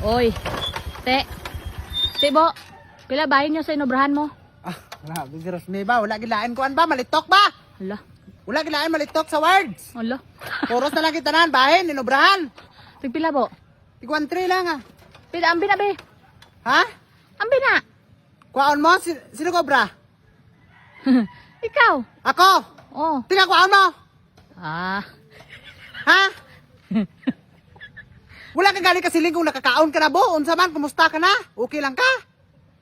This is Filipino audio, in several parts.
Oy. Te bo. Pila bahin nyo sa inobrahan mo? Ah, grabe si Rosmi ba? Wala gilain kuan ba? Malitok ba? Hala. Wala gilain malitok sa words. Hala. Puros na lang kitanan, bahin, inobrahan. Tigpila bo. Iguan 3 lang ah. Pila ambi na be. Ha? Ambi na. Kuwaon mo? Sino kobra? Ikaw. Ako? Oh. Tingnan kuwaon mo? Ah. Ha? Wala ka galing kasiling kung nakakaon ka na bo. Unsa man, kumusta ka na? Okay lang ka?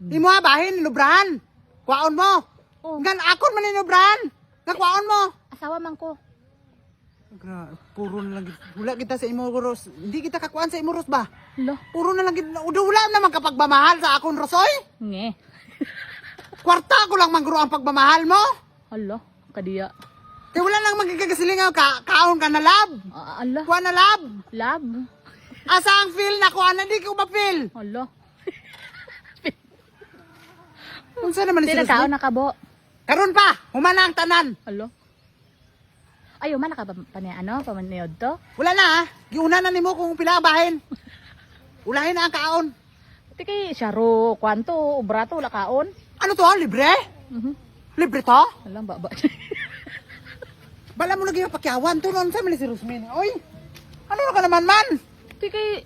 Imo ha, bahin, inubrahan. Kuwaon mo. Oh. Ngan akon man inubrahan. Nga kuwaon mo. Asawa man ko. Puro na lang. Wala kita sa imo, Ros. Hindi kita kakuan sa imo, Ros ba? Hala. Puro na lang. Wala naman kapagmamahal sa akon, Rosoy. Nge. Kwarta ko lang mangguro ang pagmamahal mo. Hala. Kadiya. Kaya wala lang magkakasilingaw. Kaon ka na lab. Ala. Kuha na lab. Lab. Asa ang feel na kuha na, di ko ma-feel. Hala. Kung saan naman Sino kaon na ka bo? Karon pa, humana ang tanan. Hala. Ayaw man naka pa niya ano, pamaniod to? Wala na ha. Giuna na nimo kung pila ang bahin. Ulahin na ang kaon. Tiki, syaro, kwanto, ubrato, wala kaon. Ano to? Libre? Libre to? Alam ba ba? Bala mo lagi yung pakyawan to noon. Saan mali si Rosmin? Oy, ano na ka naman man? Tiki,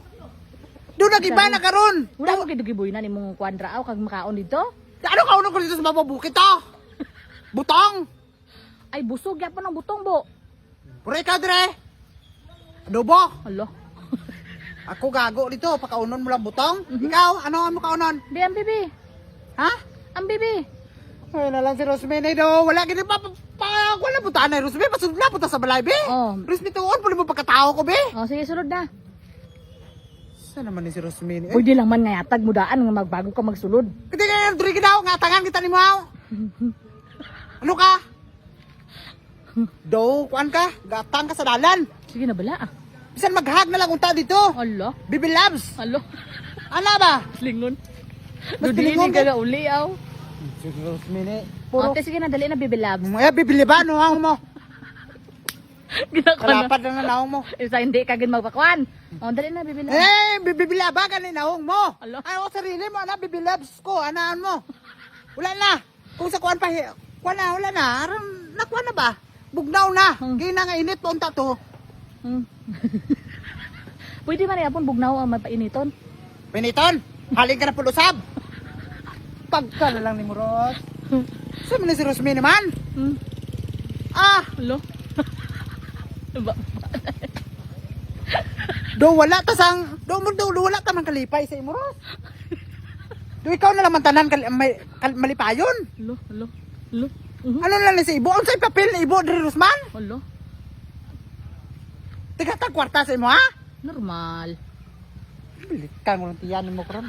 Doon nagiba na karon. wala mo gidugiboy na ni mong kwadra aw kag makaon dito? Ano kaon ko dito sa mababukit to? Butong. Ay busog ya pa ng butong bo. Pure ka dire. Adobo. Hala. Ako gago dito. Pakaunon mo lang butong. Ikaw, ano mo kaunon? Di ang bibi. Ha? Ang bibi. Ay na lang si Rosmin do. Wala gini wala putaan na Rosmin. Pasod na puta sa balay be. Oh. Rosmin tuon. Puli mo pagkatao ko be. Oh, sige sunod na. Saan naman ni si Rosmin? Pwede lang man nga yatag mo daan nga magbago ka magsulod. Kasi kaya duri ka daw. Nga tangan kita ni mo. Ano ka? Do, kuan ka? Gatang ka sa dalan. Sige na bala ah. Bisan maghag na lang unta dito. Hala. Bibi Labs. Hala. Ano ba? Lingon. Mas Dudi pilingon ni kaga uli aw. Si Rosmin Puro. Okay, sige na dali na bibi labs. Mga bibili ba? Ano ang mo? Ginako na. Kalapad na naong mo. Isa hindi kagin magpakwan. Oh, dali na bibi labs. Bibili ba? Ganin naong mo. Alo. Ay, o sarili mo. Ana, Bibi Labs ko. Anaan mo. Wala na. Kung sa kuan pa, wala na. Nakuha na ba? Bugnaw na. Gina nga init po unta to. Pwede man yapon bugnaw ang mapainiton. Piniton, haling ka na pulusab. Pagka na lang ni Moros. Saan mo na si Rosmin naman? Ah, Alo. Ba. do wala ta sang do wala ta man kalipay sa Moros. Do ikaw na naman tanan malipayon. Alo, alo. Alo. Ano na lang ni si Ibo? Ang sa'y papel na Ibo diri Rosman? Alo. Tiga ta kwarta sa imo ha? Normal. Bilit ka mo lang tiyan mo karon.